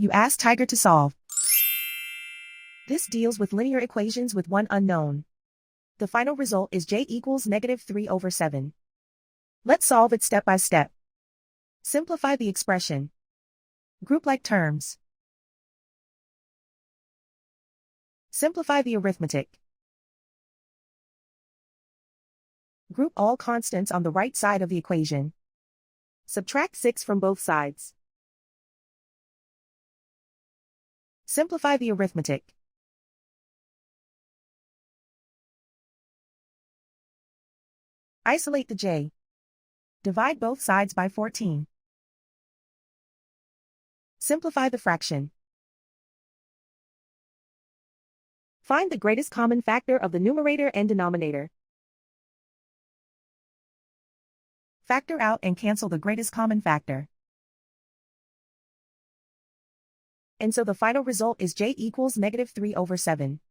You ask Tiger to solve. This deals with linear equations with one unknown. The final result is j equals -3/7. Let's solve it step by step. Simplify the expression. Group like terms. Simplify the arithmetic. Group all constants on the right side of the equation. Subtract 6 from both sides. Simplify the arithmetic. Isolate the j. Divide both sides by 14. Simplify the fraction. Find the greatest common factor of the numerator and denominator. Factor out and cancel the greatest common factor. And so the final result is j equals -3/7.